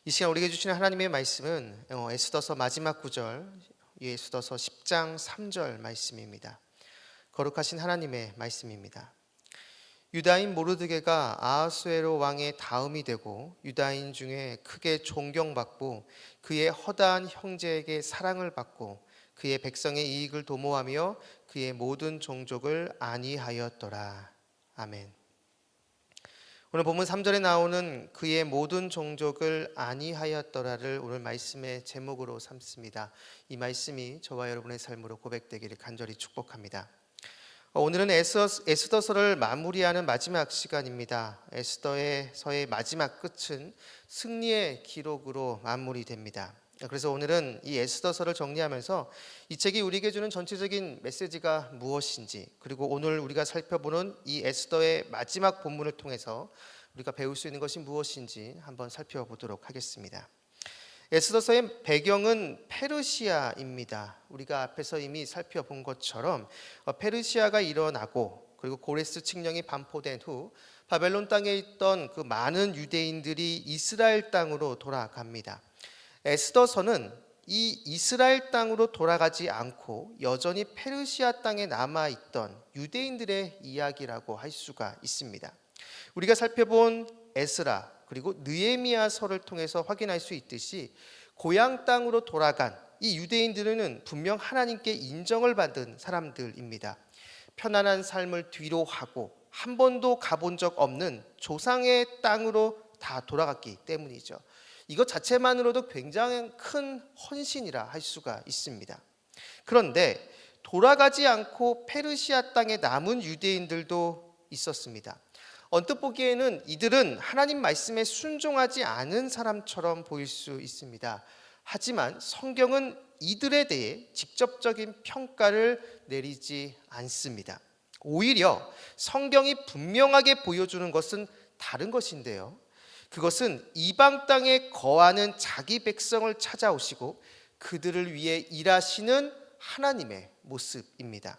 이 시간 우리에게 주시는 하나님의 말씀은 에스더서 마지막 구절, 에스더서 10장 3절 말씀입니다. 거룩하신 하나님의 말씀입니다. 유다인 모르드게가 아하수에로 왕의 다음이 되고 유다인 중에 크게 존경받고 그의 허다한 형제에게 사랑을 받고 그의 백성의 이익을 도모하며 그의 모든 종족을 안위하였더라. 아멘. 오늘 본문 3절에 나오는 그의 모든 종족을 안위하였더라를 오늘 말씀의 제목으로 삼습니다. 이 말씀이 저와 여러분의 삶으로 고백되기를 간절히 축복합니다. 오늘은 에스더서를 마무리하는 마지막 시간입니다. 에스더서의 마지막 끝은 승리의 기록으로 마무리됩니다. 그래서 오늘은 이 에스더서를 정리하면서 이 책이 우리에게 주는 전체적인 메시지가 무엇인지, 그리고 오늘 우리가 살펴보는 이 에스더의 마지막 본문을 통해서 우리가 배울 수 있는 것이 무엇인지 한번 살펴보도록 하겠습니다. 에스더서의 배경은 페르시아입니다. 우리가 앞에서 이미 살펴본 것처럼 페르시아가 일어나고 그리고 고레스 칙령이 반포된 후 바벨론 땅에 있던 그 많은 유대인들이 이스라엘 땅으로 돌아갑니다. 에스더서는 이 이스라엘 땅으로 돌아가지 않고 여전히 페르시아 땅에 남아있던 유대인들의 이야기라고 할 수가 있습니다. 우리가 살펴본 에스라 그리고 느헤미야서를 통해서 확인할 수 있듯이 고향 땅으로 돌아간 이 유대인들은 분명 하나님께 인정을 받은 사람들입니다. 편안한 삶을 뒤로 하고 한 번도 가본 적 없는 조상의 땅으로 다 돌아갔기 때문이죠. 이것 자체만으로도 굉장히 큰 헌신이라 할 수가 있습니다. 그런데 돌아가지 않고 페르시아 땅에 남은 유대인들도 있었습니다. 언뜻 보기에는 이들은 하나님 말씀에 순종하지 않은 사람처럼 보일 수 있습니다. 하지만 성경은 이들에 대해 직접적인 평가를 내리지 않습니다. 오히려 성경이 분명하게 보여주는 것은 다른 것인데요. 그것은 이방 땅에 거하는 자기 백성을 찾아오시고 그들을 위해 일하시는 하나님의 모습입니다.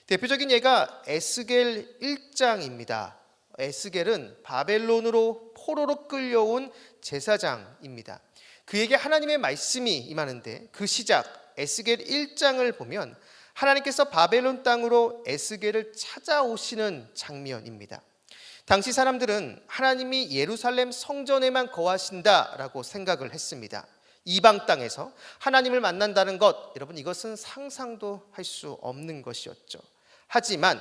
대표적인 예가 에스겔 1장입니다. 에스겔은 바벨론으로 포로로 끌려온 제사장입니다. 그에게 하나님의 말씀이 임하는데 그 시작 에스겔 1장을 보면 하나님께서 바벨론 땅으로 에스겔을 찾아오시는 장면입니다. 당시 사람들은 하나님이 예루살렘 성전에만 거하신다라고 생각을 했습니다. 이방 땅에서 하나님을 만난다는 것, 여러분 이것은 상상도 할 수 없는 것이었죠. 하지만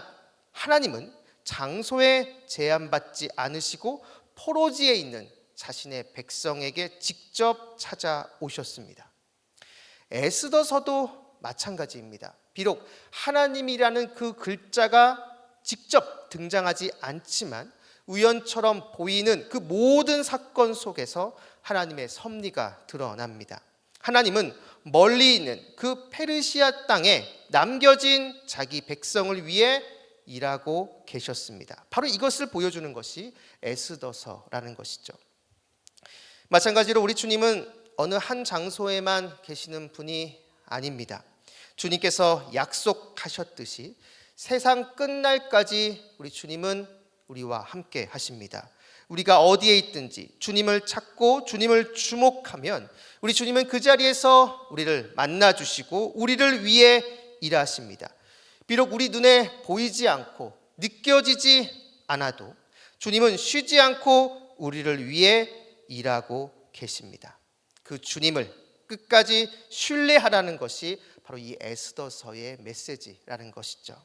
하나님은 장소에 제한받지 않으시고 포로지에 있는 자신의 백성에게 직접 찾아오셨습니다. 에스더서도 마찬가지입니다. 비록 하나님이라는 그 글자가 직접 등장하지 않지만 우연처럼 보이는 그 모든 사건 속에서 하나님의 섭리가 드러납니다. 하나님은 멀리 있는 그 페르시아 땅에 남겨진 자기 백성을 위해 일하고 계셨습니다. 바로 이것을 보여주는 것이 에스더서라는 것이죠. 마찬가지로 우리 주님은 어느 한 장소에만 계시는 분이 아닙니다. 주님께서 약속하셨듯이 세상 끝날까지 우리 주님은 우리와 함께 하십니다. 우리가 어디에 있든지 주님을 찾고 주님을 주목하면 우리 주님은 그 자리에서 우리를 만나주시고 우리를 위해 일하십니다. 비록 우리 눈에 보이지 않고 느껴지지 않아도 주님은 쉬지 않고 우리를 위해 일하고 계십니다. 그 주님을 끝까지 신뢰하라는 것이 바로 이 에스더서의 메시지라는 것이죠.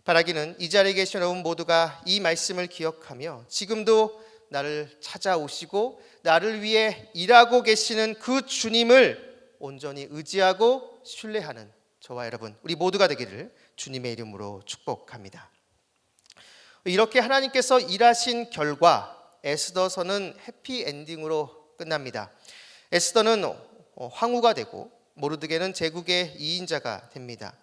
바라기는 이 자리에 계신 여러분 모두가 이 말씀을 기억하며 지금도 나를 찾아오시고 나를 위해 일하고 계시는 그 주님을 온전히 의지하고 신뢰하는 저와 여러분 우리 모두가 되기를 주님의 이름으로 축복합니다. 이렇게 하나님께서 일하신 결과 에스더서는 해피엔딩으로 끝납니다. 에스더는 황후가 되고 모르드게는 제국의 2인자가 됩니다.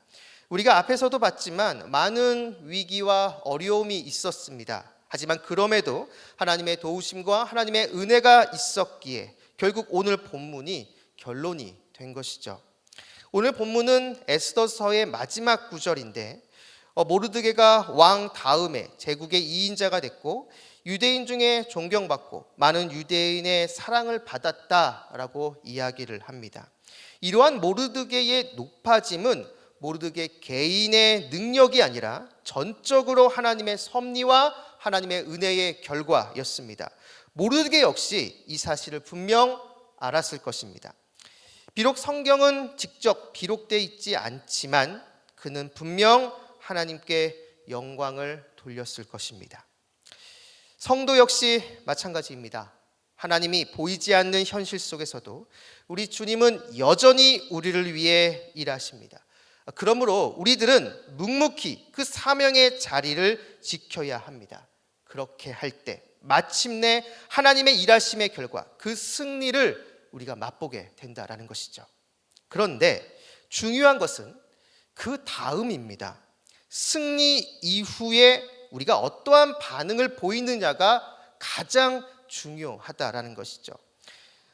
우리가 앞에서도 봤지만 많은 위기와 어려움이 있었습니다. 하지만 그럼에도 하나님의 도우심과 하나님의 은혜가 있었기에 결국 오늘 본문이 결론이 된 것이죠. 오늘 본문은 에스더서의 마지막 구절인데 모르드게가 왕 다음에 제국의 2인자가 됐고 유대인 중에 존경받고 많은 유대인의 사랑을 받았다라고 이야기를 합니다. 이러한 모르드게의 높아짐은 모르드게 개인의 능력이 아니라 전적으로 하나님의 섭리와 하나님의 은혜의 결과였습니다. 모르드게 역시 이 사실을 분명 알았을 것입니다. 비록 성경은 직접 기록되어 있지 않지만 그는 분명 하나님께 영광을 돌렸을 것입니다. 성도 역시 마찬가지입니다. 하나님이 보이지 않는 현실 속에서도 우리 주님은 여전히 우리를 위해 일하십니다. 그러므로 우리들은 묵묵히 그 사명의 자리를 지켜야 합니다. 그렇게 할 때 마침내 하나님의 일하심의 결과 그 승리를 우리가 맛보게 된다라는 것이죠. 그런데 중요한 것은 그 다음입니다. 승리 이후에 우리가 어떠한 반응을 보이느냐가 가장 중요하다라는 것이죠.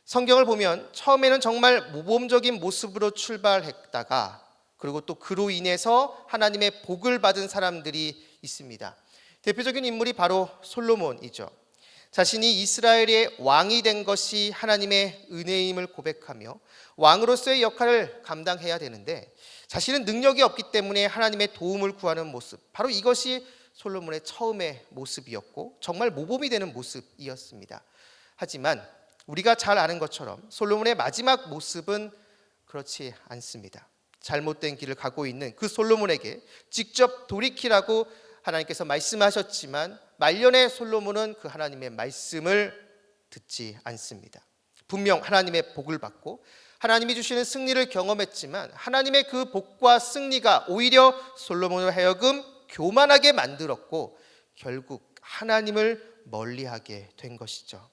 성경을 보면 처음에는 정말 모범적인 모습으로 출발했다가 그리고 또 그로 인해서 하나님의 복을 받은 사람들이 있습니다. 대표적인 인물이 바로 솔로몬이죠. 자신이 이스라엘의 왕이 된 것이 하나님의 은혜임을 고백하며 왕으로서의 역할을 감당해야 되는데 자신은 능력이 없기 때문에 하나님의 도움을 구하는 모습, 바로 이것이 솔로몬의 처음의 모습이었고 정말 모범이 되는 모습이었습니다. 하지만 우리가 잘 아는 것처럼 솔로몬의 마지막 모습은 그렇지 않습니다. 잘못된 길을 가고 있는 그 솔로몬에게 직접 돌이키라고 하나님께서 말씀하셨지만 말년의 솔로몬은 그 하나님의 말씀을 듣지 않습니다. 분명 하나님의 복을 받고 하나님이 주시는 승리를 경험했지만 하나님의 그 복과 승리가 오히려 솔로몬을 하여금 교만하게 만들었고 결국 하나님을 멀리하게 된 것이죠.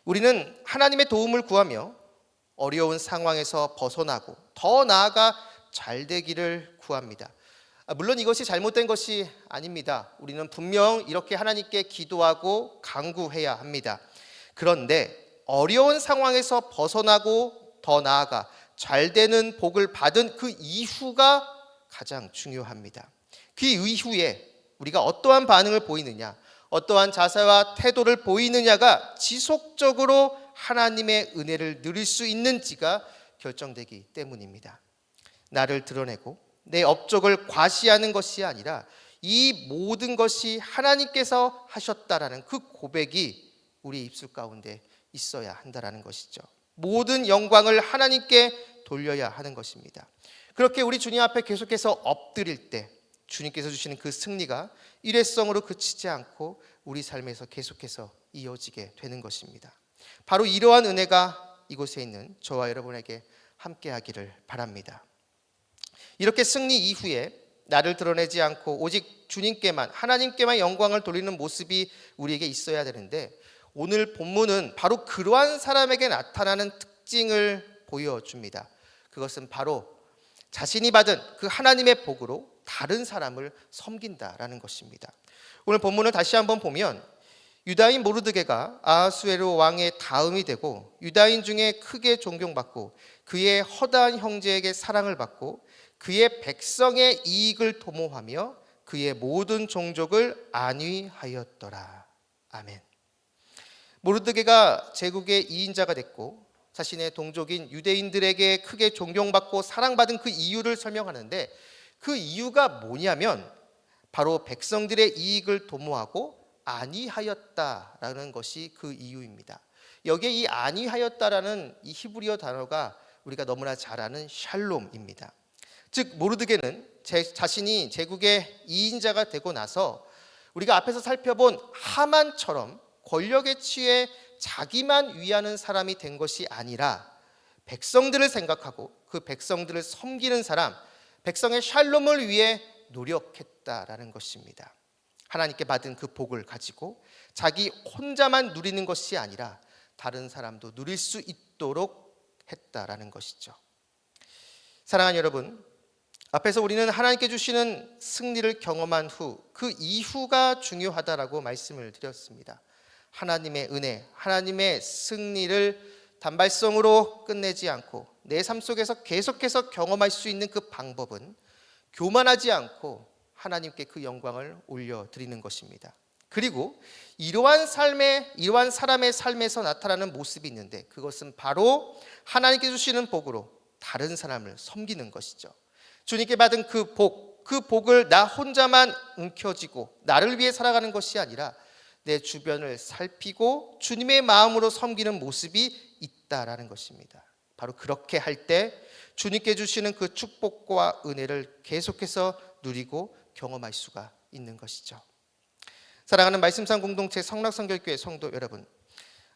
우리는 하나님의 도움을 구하며 어려운 상황에서 벗어나고 더 나아가 잘 되기를 구합니다. 물론 이것이 잘못된 것이 아닙니다. 우리는 분명 이렇게 하나님께 기도하고 간구해야 합니다. 그런데 어려운 상황에서 벗어나고 더 나아가 잘 되는 복을 받은 그 이후가 가장 중요합니다. 그 이후에 우리가 어떠한 반응을 보이느냐, 어떠한 자세와 태도를 보이느냐가 지속적으로 하나님의 은혜를 누릴 수 있는지가 결정되기 때문입니다. 나를 드러내고 내 업적을 과시하는 것이 아니라 이 모든 것이 하나님께서 하셨다라는 그 고백이 우리 입술 가운데 있어야 한다라는 것이죠. 모든 영광을 하나님께 돌려야 하는 것입니다. 그렇게 우리 주님 앞에 계속해서 엎드릴 때 주님께서 주시는 그 승리가 일회성으로 그치지 않고 우리 삶에서 계속해서 이어지게 되는 것입니다. 바로 이러한 은혜가 이곳에 있는 저와 여러분에게 함께하기를 바랍니다. 이렇게 승리 이후에 나를 드러내지 않고 오직 주님께만, 하나님께만 영광을 돌리는 모습이 우리에게 있어야 되는데 오늘 본문은 바로 그러한 사람에게 나타나는 특징을 보여줍니다. 그것은 바로 자신이 받은 그 하나님의 복으로 다른 사람을 섬긴다라는 것입니다. 오늘 본문을 다시 한번 보면 유다인 모르드게가 아하수에로 왕의 다음이 되고 유다인 중에 크게 존경받고 그의 허다한 형제에게 사랑을 받고 그의 백성의 이익을 도모하며 그의 모든 종족을 안위하였더라. 아멘. 모르드게가 제국의 2인자가 됐고 자신의 동족인 유대인들에게 크게 존경받고 사랑받은 그 이유를 설명하는데 그 이유가 뭐냐면 바로 백성들의 이익을 도모하고 안위하였다라는 것이 그 이유입니다. 여기에 이 안위하였다라는 이 히브리어 단어가 우리가 너무나 잘 아는 샬롬입니다. 즉 모르드게는 자신이 제국의 2인자가 되고 나서 우리가 앞에서 살펴본 하만처럼 권력에 취해 자기만 위하는 사람이 된 것이 아니라 백성들을 생각하고 그 백성들을 섬기는 사람, 백성의 샬롬을 위해 노력했다라는 것입니다. 하나님께 받은 그 복을 가지고 자기 혼자만 누리는 것이 아니라 다른 사람도 누릴 수 있도록 했다라는 것이죠. 사랑하는 여러분, 앞에서 우리는 하나님께 주시는 승리를 경험한 후 그 이후가 중요하다라고 말씀을 드렸습니다. 하나님의 은혜, 하나님의 승리를 단발성으로 끝내지 않고 내 삶 속에서 계속해서 경험할 수 있는 그 방법은 교만하지 않고 하나님께 그 영광을 올려드리는 것입니다. 그리고 이러한 사람의 삶에서 나타나는 모습이 있는데, 그것은 바로 하나님께 주시는 복으로 다른 사람을 섬기는 것이죠. 주님께 받은 그 복을 나 혼자만 움켜쥐고 나를 위해 살아가는 것이 아니라 내 주변을 살피고 주님의 마음으로 섬기는 모습이 있다라는 것입니다. 바로 그렇게 할 때 주님께 주시는 그 축복과 은혜를 계속해서 누리고 경험할 수가 있는 것이죠. 사랑하는 말씀상 공동체 성락성결교회 성도 여러분,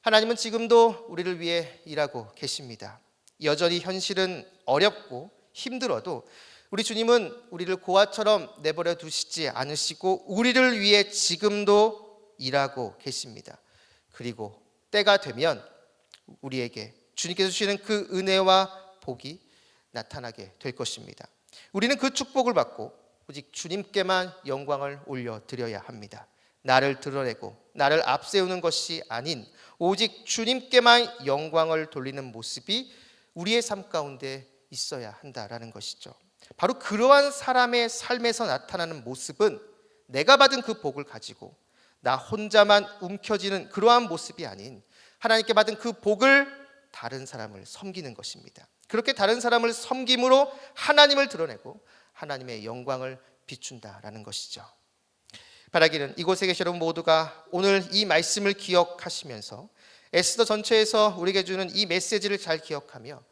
하나님은 지금도 우리를 위해 일하고 계십니다. 여전히 현실은 어렵고 힘들어도 우리 주님은 우리를 고아처럼 내버려 두시지 않으시고 우리를 위해 지금도 일하고 계십니다. 그리고 때가 되면 우리에게 주님께서 주시는 그 은혜와 복이 나타나게 될 것입니다. 우리는 그 축복을 받고 오직 주님께만 영광을 올려드려야 합니다. 나를 드러내고 나를 앞세우는 것이 아닌 오직 주님께만 영광을 돌리는 모습이 우리의 삶 가운데 있어야 한다라는 것이죠. 바로 그러한 사람의 삶에서 나타나는 모습은 내가 받은 그 복을 가지고 나 혼자만 움켜쥐는 그러한 모습이 아닌 하나님께 받은 그 복을 다른 사람을 섬기는 것입니다. 그렇게 다른 사람을 섬김으로 하나님을 드러내고 하나님의 영광을 비춘다라는 것이죠. 바라기는 이곳에 계신 여러분 모두가 오늘 이 말씀을 기억하시면서 에스더 전체에서 우리에게 주는 이 메시지를 잘 기억하며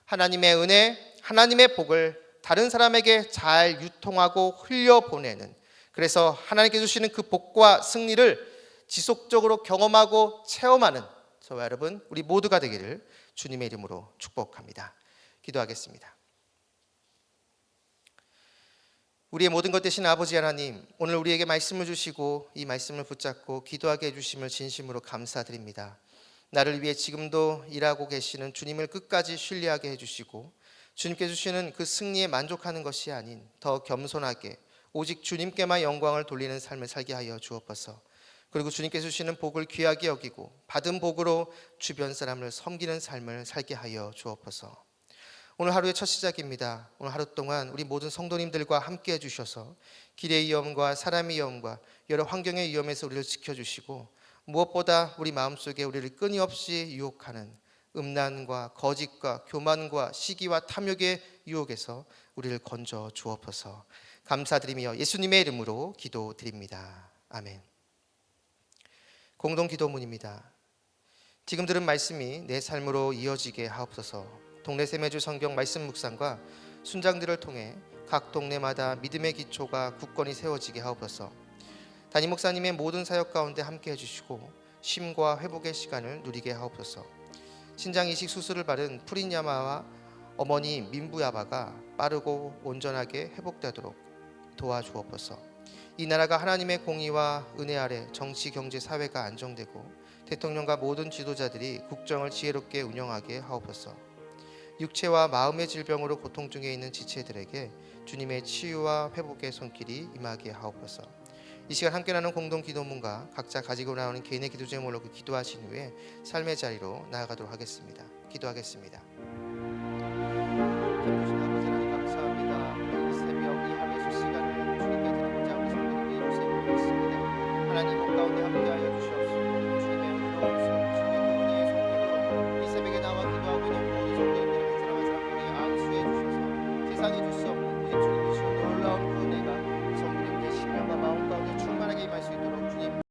하나님의 은혜, 하나님의 복을 다른 사람에게 잘 유통하고 흘려보내는, 그래서 하나님께 주시는 그 복과 승리를 지속적으로 경험하고 체험하는 저와 여러분 우리 모두가 되기를 주님의 이름으로 축복합니다. 기도하겠습니다. 우리의 모든 것 되신 아버지 하나님, 오늘 우리에게 말씀을 주시고 이 말씀을 붙잡고 기도하게 해주심을 진심으로 감사드립니다. 나를 위해 지금도 일하고 계시는 주님을 끝까지 신뢰하게 해주시고 주님께 주시는 그 승리에 만족하는 것이 아닌 더 겸손하게 오직 주님께만 영광을 돌리는 삶을 살게 하여 주옵소서. 그리고 주님께 주시는 복을 귀하게 여기고 받은 복으로 주변 사람을 섬기는 삶을 살게 하여 주옵소서. 오늘 하루의 첫 시작입니다. 오늘 하루 동안 우리 모든 성도님들과 함께 해주셔서 길의 위험과 사람의 위험과 여러 환경의 위험에서 우리를 지켜주시고 무엇보다 우리 마음속에 우리를 끊임없이 유혹하는 음란과 거짓과 교만과 시기와 탐욕의 유혹에서 우리를 건져 주옵소서. 감사드리며 예수님의 이름으로 기도드립니다. 아멘. 공동 기도문입니다. 지금 들은 말씀이 내 삶으로 이어지게 하옵소서. 동네 세매주 성경 말씀 묵상과 순장들을 통해 각 동네마다 믿음의 기초가 굳건히 세워지게 하옵소서. 담임 목사님의 모든 사역 가운데 함께 해주시고 쉼과 회복의 시간을 누리게 하옵소서. 신장 이식 수술을 받은 프린야마와 어머니 민부야바가 빠르고 온전하게 회복되도록 도와주옵소서. 이 나라가 하나님의 공의와 은혜 아래 정치, 경제, 사회가 안정되고 대통령과 모든 지도자들이 국정을 지혜롭게 운영하게 하옵소서. 육체와 마음의 질병으로 고통 중에 있는 지체들에게 주님의 치유와 회복의 손길이 임하게 하옵소서. 이 시간 함께 나눈 공동 기도문과 각자 가지고 나오는 개인의 기도 제목으로 기도하신 후에 삶의 자리로 나아가도록 하겠습니다. 기도하겠습니다.